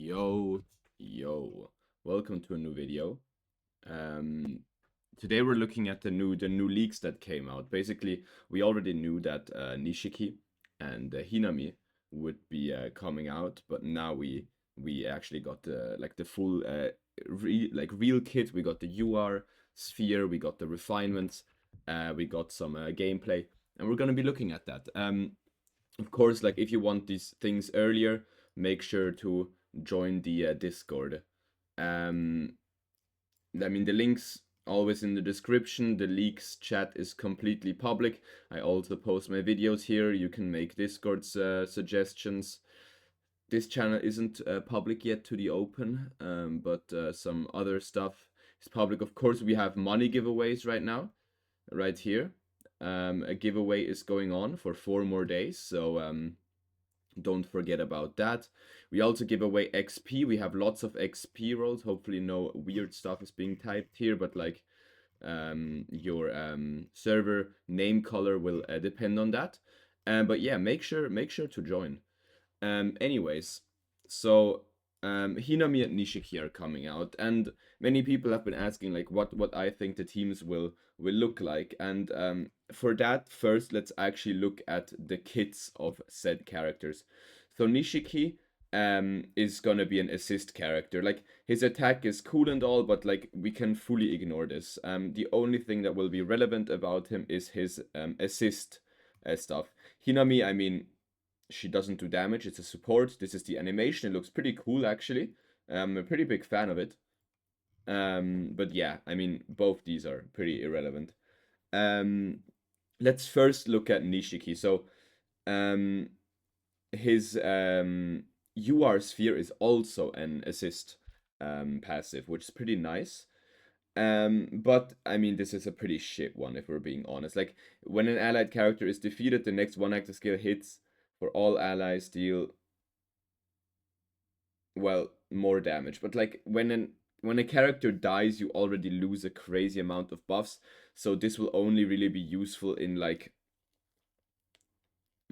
Yo, yo. Welcome to a new video. Um, Today we're looking at the new leaks that came out. Basically, we already knew that Nishiki and Hinami would be coming out, but now we actually got the full real kit. We got the UR sphere, we got the refinements, we got some gameplay, and we're gonna be looking at that. Of course, like if you want these things earlier, make sure to join the Discord. Um, I mean, the links always in the description. The leaks chat is completely public. I also post my videos here. You can make Discord's suggestions. This channel isn't public yet to the open, but some other stuff is public. Of course, we have money giveaways right now, right here. A giveaway is going on for 4 more days, so don't forget about that. We also give away XP. We have lots of XP rolls. Hopefully no weird stuff is being typed here, but like your server name color will depend on that. But yeah, make sure to join. Anyways, so Hinami and Nishiki are coming out, and many people have been asking like what I think the teams will look like. And for that, first let's actually look at the kits of said characters. So Nishiki is gonna be an assist character. Like his attack is cool and all, but like we can fully ignore this. The only thing that will be relevant about him is his assist stuff. Hinami, I mean, she doesn't do damage. It's a support. This is the animation. It looks pretty cool, actually. I'm a pretty big fan of it. But yeah, I mean, both these are pretty irrelevant. Um, let's first look at Nishiki. So, um, his UR sphere is also an assist passive, which is pretty nice. But I mean, this is a pretty shit one if we're being honest. Like, when an allied character is defeated, the next one active skill hits for all allies deal, well, more damage. But like when a character dies, you already lose a crazy amount of buffs. So this will only really be useful in like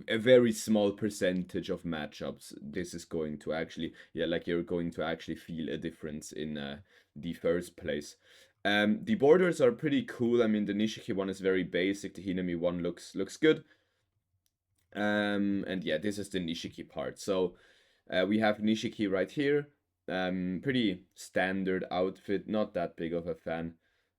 a very small percentage of matchups. This is going to actually, yeah, like you're going to actually feel a difference in the first place. The borders are pretty cool. I mean, the Nishiki one is very basic. The Hinami one looks good. And yeah, this is the Nishiki part. So we have Nishiki right here. Pretty standard outfit, not that big of a fan.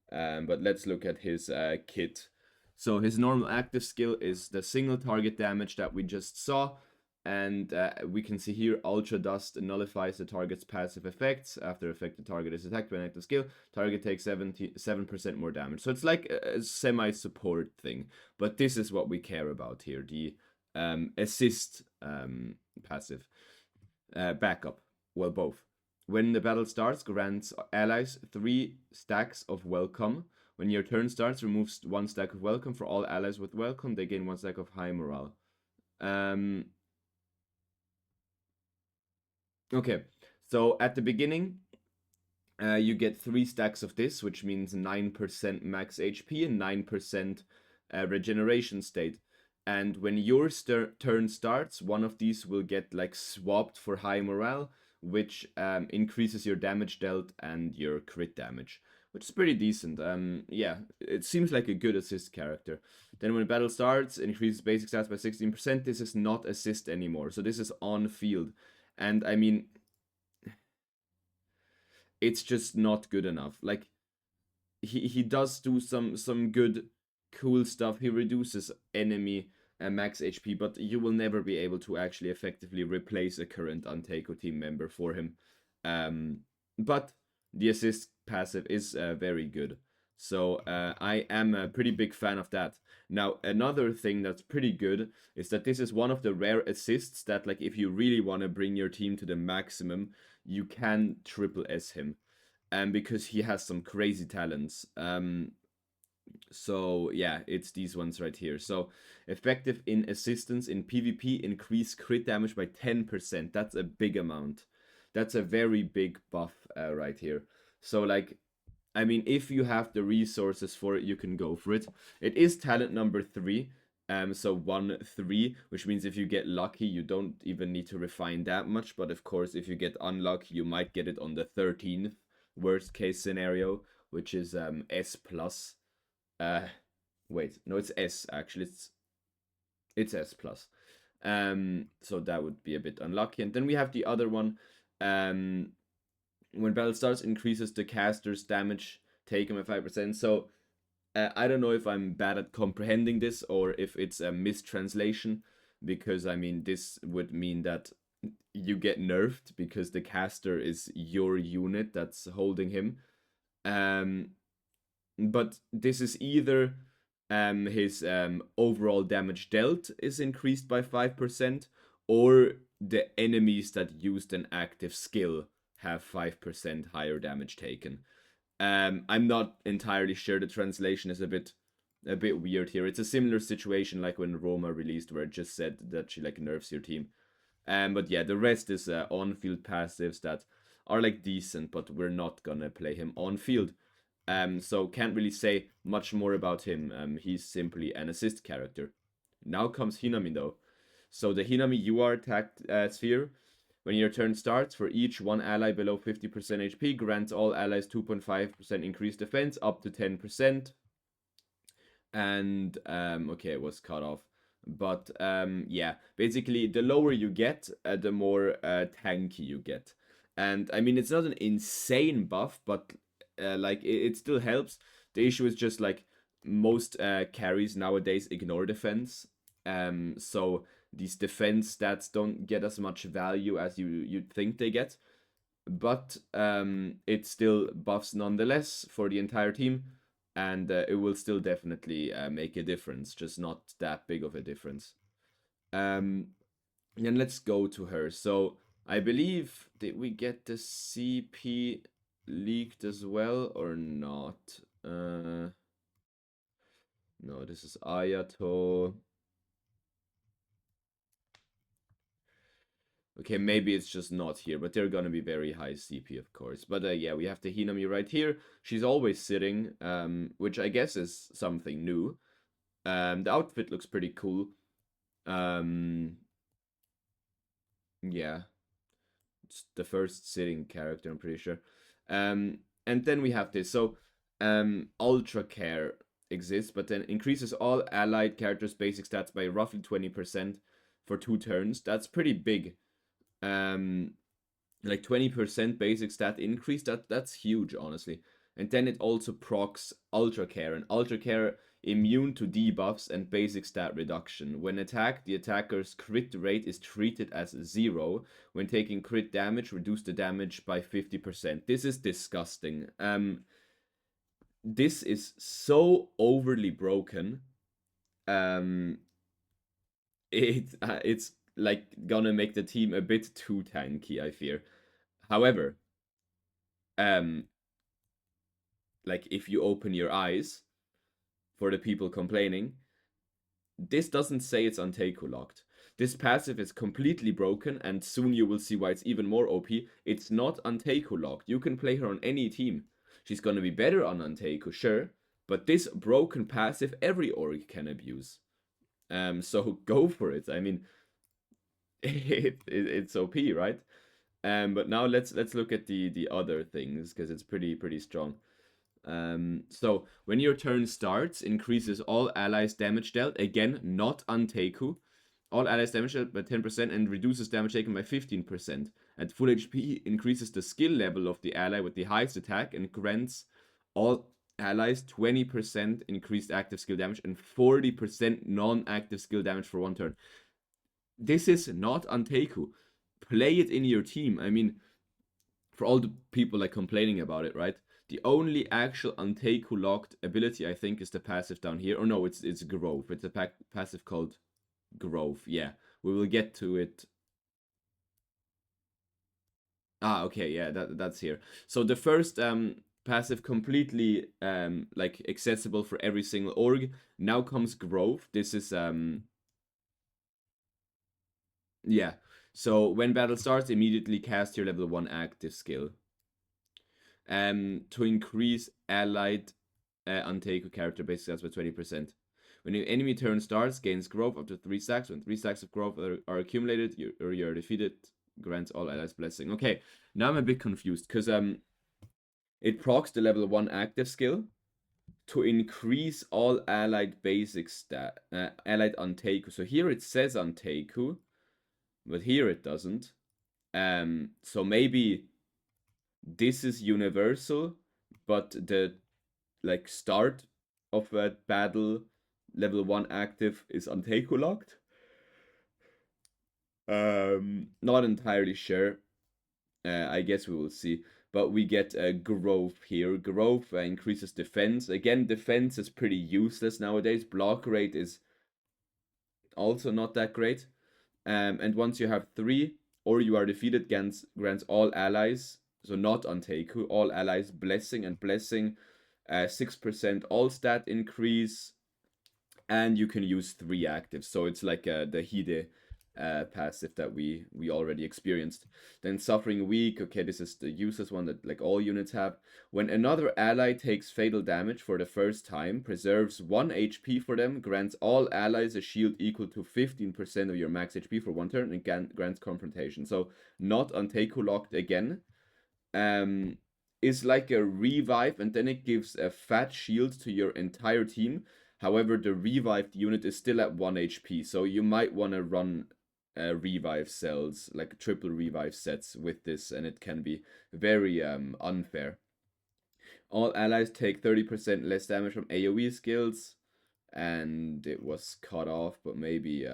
But let's look at his kit. So his normal active skill is the single target damage that we just saw. And we can see here Ultra Dust nullifies the target's passive effects. After affected target is attacked by an active skill, target takes 77% more damage. So it's like a semi-support thing. But this is what we care about here, the assist passive. Backup. Well, both. When the battle starts, grants allies 3 stacks of welcome. When your turn starts, removes 1 stack of welcome. For all allies with welcome, they gain 1 stack of high morale. Okay, so at the beginning, you get 3 stacks of this, which means 9% max HP and 9% regeneration state. And when your turn starts, one of these will get like swapped for high morale, which increases your damage dealt and your crit damage, which is pretty decent. Yeah, it seems like a good assist character. Then when battle starts, it increases basic stats by 16%. This is not assist anymore, so this is on field. And I mean, it's just not good enough. Like he does do some good cool stuff. He reduces enemy max HP, but you will never be able to actually effectively replace a current Untaiko team member for him. But the assist passive is very good. So I am a pretty big fan of that. Now, another thing that's pretty good is that this is one of the rare assists that, like, if you really want to bring your team to the maximum, you can triple S him. Because he has some crazy talents. So yeah, it's these ones right here. So effective in assistance in PvP, increase crit damage by 10%. That's a big amount. That's a very big buff right here. So like, I mean, if you have the resources for it, you can go for it. It is talent number 3. So 1-3, which means if you get lucky, you don't even need to refine that much. But of course, if you get unlucky, you might get it on the 13th worst case scenario, which is S plus. Uh, wait, no, it's S actually. It's S plus. So that would be a bit unlucky. And then we have the other one. When battle starts, increases the caster's damage taken by 5%. So I don't know if I'm bad at comprehending this or if it's a mistranslation, because I mean, this would mean that you get nerfed because the caster is your unit that's holding him. Um, but this is either his overall damage dealt is increased by 5%, or the enemies that used an active skill have 5% higher damage taken. I'm not entirely sure. The translation is a bit weird here. It's a similar situation like when Roma released, where it just said that she like nerfs your team. But yeah, the rest is on-field passives that are like decent, but we're not gonna play him on field. So can't really say much more about him. He's simply an assist character. Now comes Hinami though. So the Hinami UR attack sphere. When your turn starts, for each one ally below 50% HP, grants all allies 2.5% increased defense up to 10%. And okay, it was cut off. But yeah, basically, the lower you get, the more tanky you get. And I mean, it's not an insane buff, but like it still helps. The issue is just like most carries nowadays ignore defense. So these defense stats don't get as much value as you'd think they get. But it still buffs nonetheless for the entire team, and it will still definitely make a difference, just not that big of a difference. Um, then let's go to her. So I believe, did we get the CP leaked as well or not? No, this is Ayato. Okay, maybe it's just not here, but they're gonna be very high CP, of course. But yeah, we have the Hinami right here. She's always sitting, which I guess is something new. The outfit looks pretty cool. Um, yeah, it's the first sitting character, I'm pretty sure. And then we have this. So, Ultra Care exists, but then increases all allied characters' basic stats by roughly 20% for 2 turns. That's pretty big. Um, like 20% basic stat increase, that's huge, honestly. And then it also procs Ultra Care, and Ultra Care immune to debuffs and basic stat reduction. When attacked, the attacker's crit rate is treated as 0. When taking crit damage, reduce the damage by 50%. This is disgusting. This is so overly broken. Um, it's like gonna make the team a bit too tanky, I fear. However, um, like if you open your eyes for the people complaining, this doesn't say it's Anteku locked. This passive is completely broken, and soon you will see why it's even more OP. It's not Anteku locked. You can play her on any team. She's gonna be better on Anteku, sure, but this broken passive every org can abuse. So go for it. I mean, it's OP, right? But now let's look at the other things, because it's pretty strong. So when your turn starts, increases all allies damage dealt, again, not Anteku. All allies damage dealt by 10% and reduces damage taken by 15%. At full HP, increases the skill level of the ally with the highest attack and grants all allies 20% increased active skill damage and 40% non-active skill damage for 1 turn. This is not Anteku. Play it in your team. I mean, for all the people like complaining about it, right? The only actual Anteku locked ability, I think, is the passive down here. Or no, it's Growth. It's a passive called Growth. Yeah, we will get to it. Ah, okay, yeah, that's here. So the first passive completely like accessible for every single org. Now comes Growth. This is yeah. So when battle starts, immediately cast your level 1 active skill. To increase allied Anteku character basic stats by 20%. When an enemy turn starts, gains growth up to 3 stacks. When 3 stacks of growth are accumulated, you're defeated. Grants all allies blessing. Okay, now I'm a bit confused because it procs the level 1 active skill to increase all allied basic stat, allied Anteiku. So here it says Anteiku, but here it doesn't. So maybe this is universal, but the like start of a battle level 1 active is Anteiku locked. Not entirely sure. I guess we will see. But we get growth here. Growth increases defense. Again, defense is pretty useless nowadays. Block rate is also not that great. And once you have 3, or you are defeated, grants all allies, so not Anteiku, all allies blessing, and blessing 6% all stat increase, and you can use 3 actives. So it's like the Hide passive that we already experienced. Then Suffering Weak, okay, this is the useless one that like all units have. When another ally takes fatal damage for the first time, preserves 1 HP for them, grants all allies a shield equal to 15% of your max HP for 1 turn, and grants confrontation. So not Anteiku locked again. Is like a revive, and then it gives a fat shield to your entire team. However, the revived unit is still at 1 HP, so you might want to run revive cells, like triple revive sets with this, and it can be very unfair. All allies take 30% less damage from AoE skills, and it was cut off, but maybe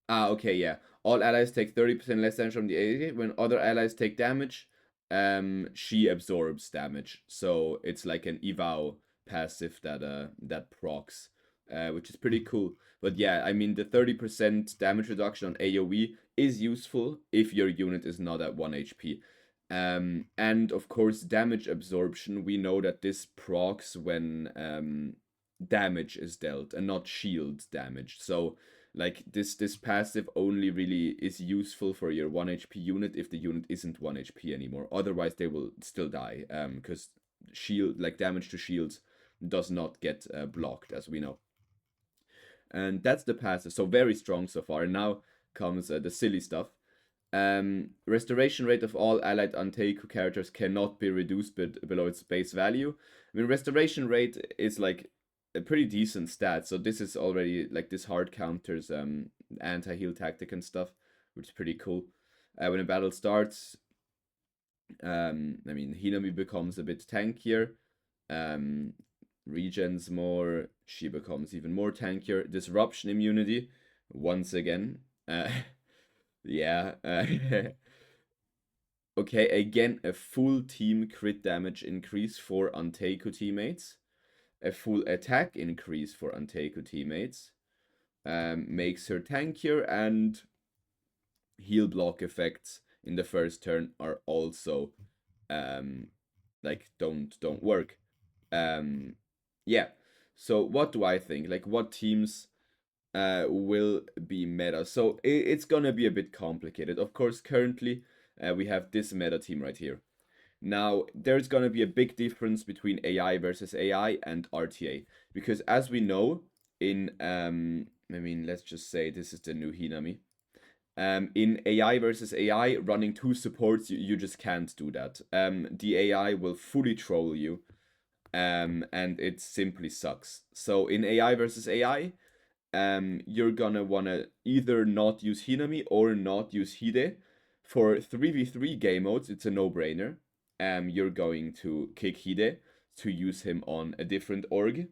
okay, yeah. All allies take 30% less damage from the AoE. When other allies take damage, she absorbs damage. So it's like an evow passive that procs, which is pretty cool. But yeah, I mean the 30% damage reduction on AoE is useful if your unit is not at 1 HP. And of course, damage absorption. We know that this procs when damage is dealt and not shield damage. So like this passive only really is useful for your 1 HP unit if the unit isn't 1 HP anymore. Otherwise they will still die, because shield, like damage to shields, does not get blocked, as we know. And that's the passive, so very strong so far. And now comes the silly stuff. Restoration rate of all allied Anteiku characters cannot be reduced below its base value. I mean, restoration rate is like a pretty decent stat, so this is already like this hard counters anti-heal tactic and stuff, which is pretty cool. When a battle starts, I mean, Hinami becomes a bit tankier, regens more, she becomes even more tankier. Disruption immunity, once again. Yeah. Okay, again, a full team crit damage increase for Anteiku teammates. A full attack increase for Anteiku teammates. Makes her tankier, and heal block effects in the first turn are also like don't work. Yeah. So what do I think? Like what teams will be meta? So it's gonna be a bit complicated. Of course, currently we have this meta team right here. Now, there's going to be a big difference between AI versus AI and RTA. Because as we know, I mean, let's just say this is the new Hinami. In AI versus AI, running 2 supports, you just can't do that. The AI will fully troll you, and it simply sucks. So in AI versus AI, you're gonna wanna either not use Hinami or not use Hide. For 3v3 game modes, it's a no-brainer. You're going to kick Hide to use him on a different org.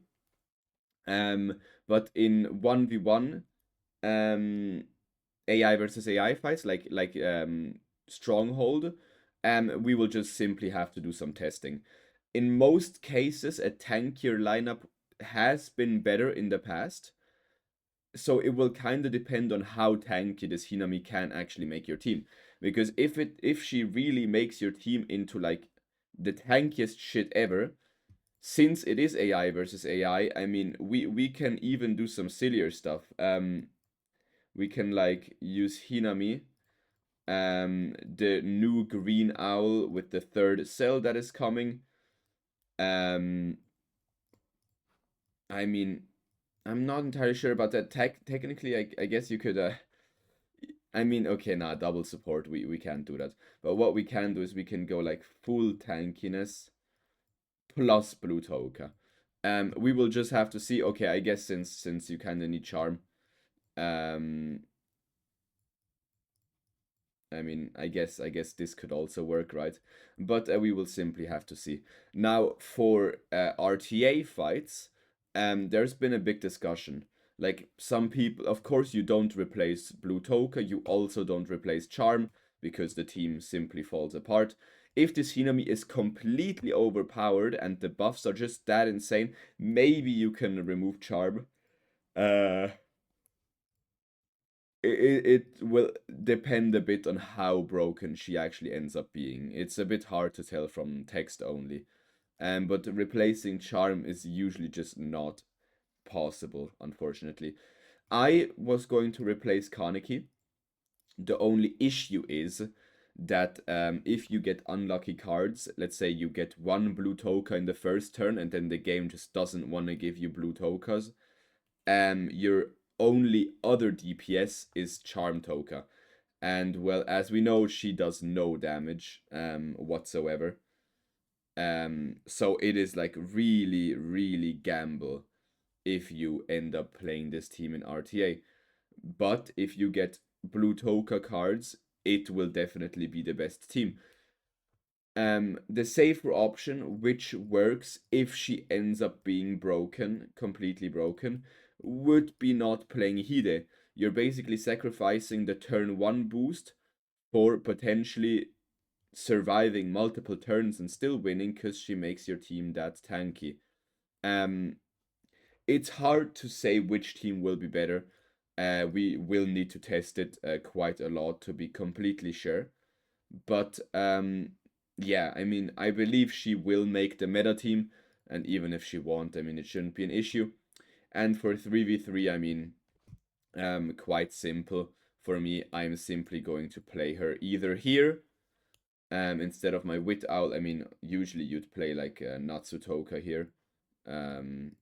But in 1v1 AI versus AI fights, like Stronghold, we will just simply have to do some testing. In most cases, a tankier lineup has been better in the past, so it will kind of depend on how tanky this Hinami can actually make your team. Because if she really makes your team into like the tankiest shit ever, since it is AI versus AI, I mean we can even do some sillier stuff. We can like use Hinami, the new green owl with the 3rd cell that is coming. I mean, I'm not entirely sure about that. Technically, I guess you could. I mean, okay, nah, double support. We can't do that. But what we can do is we can go like full tankiness plus blue Toka. We will just have to see. Okay, I guess since you kind of need charm. Um, I mean, I guess this could also work, right? But we will simply have to see. Now, for RTA fights, there's been a big discussion. Like some people, of course, you don't replace Blue Toka. You also don't replace Charm because the team simply falls apart. If this Hinami is completely overpowered and the buffs are just that insane, maybe you can remove Charm. Uh, it will depend a bit on how broken she actually ends up being. It's a bit hard to tell from text only. But replacing Charm is usually just not possible, unfortunately. I was going to replace Kaneki. The only issue is that if you get unlucky cards, let's say you get one blue Toka in the first turn and then the game just doesn't want to give you blue Tokas, your only other DPS is Charm Toka. And well, as we know, she does no damage whatsoever. So it is like really, really gamble if you end up playing this team in RTA. But if you get blue Toka cards, it will definitely be the best team. The safer option, which works if she ends up being broken, completely broken, would be not playing Hide. You're basically sacrificing the turn 1 boost for potentially surviving multiple turns and still winning because she makes your team that tanky. Um, it's hard to say which team will be better. We will need to test it quite a lot to be completely sure. But yeah, I mean, I believe she will make the meta team, and even if she won't, I mean, it shouldn't be an issue. And for 3v3, I mean, quite simple. For me, I'm simply going to play her either here instead of my Wit Owl. I mean, usually you'd play like Natsutoka here. Um,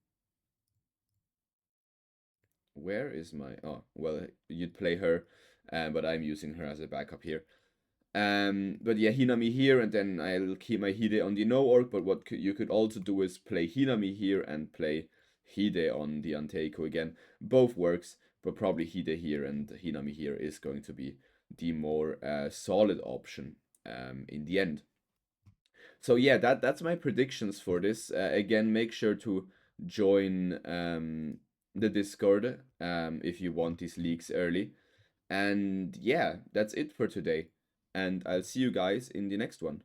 where is my... Oh, well, you'd play her, but I'm using her as a backup here. But yeah, Hinami here, and then I'll keep my Hide on the no orc. But what you could also do is play Hinami here and play Hide on the Anteiko again. Both works, but probably Hide here and Hinami here is going to be the more solid option in the end. So yeah, that's my predictions for this. Again, make sure to join the Discord if you want these leaks early. And yeah, that's it for today. And I'll see you guys in the next one.